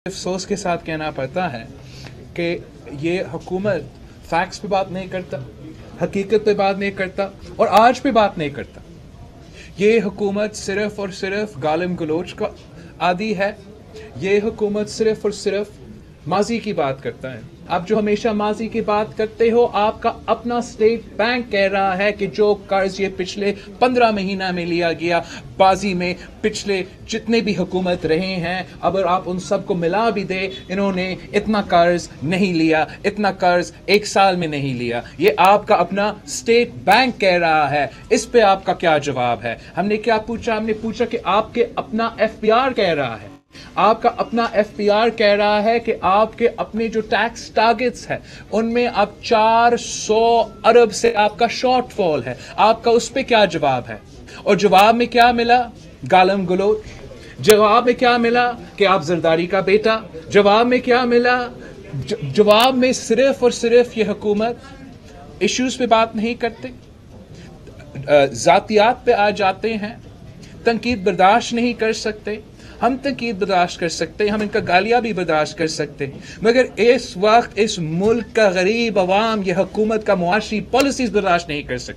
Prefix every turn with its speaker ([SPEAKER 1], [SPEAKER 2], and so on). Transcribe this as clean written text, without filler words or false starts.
[SPEAKER 1] अफसोस के साथ कहना पड़ता है कि ये हुकूमत फैक्ट्स पे बात नहीं करता, हकीकत पे बात नहीं करता और आज पे बात नहीं करता। ये हुकूमत सिर्फ और सिर्फ गालिम गलोच का आदी है। ये हुकूमत सिर्फ और सिर्फ माजी की बात करता है। आप जो हमेशा माजी की बात करते हो, आपका अपना स्टेट बैंक कह रहा है कि जो कर्ज ये पिछले 15 महीना में लिया गया, बाजी में पिछले जितने भी हुकूमत रहे हैं, अगर आप उन सब को मिला भी दे, इन्होंने इतना कर्ज नहीं लिया, इतना कर्ज एक साल में नहीं लिया। ये आपका अपना स्टेट बैंक कह रहा है। इस पे आपका क्या जवाब है? हमने क्या पूछा? हमने पूछा कि आपके अपना एफपीआर कह रहा है, आपका अपना एफपीआर कह रहा है कि आपके अपने जो टैक्स टारगेट्स हैं उनमें अब 400 अरब से आपका शॉर्टफॉल है। आपका उस पे क्या जवाब है? और जवाब में क्या मिला? गालम गलोच। जवाब में क्या मिला? कि आप जरदारी का बेटा। जवाब में क्या मिला? जवाब में सिर्फ और सिर्फ ये हुकूमत इश्यूज पे बात नहीं करते, जातियात पे आ जाते हैं, तनकीद बर्दाश्त नहीं कर सकते। हम तनकीद बर्दाश्त कर सकते हैं, हम इनका गालियाँ भी बर्दाश्त कर सकते हैं, मगर इस वक्त इस मुल्क का गरीब अवाम ये हुकूमत का मुआशी पॉलिसीज बर्दाश्त नहीं कर सकते।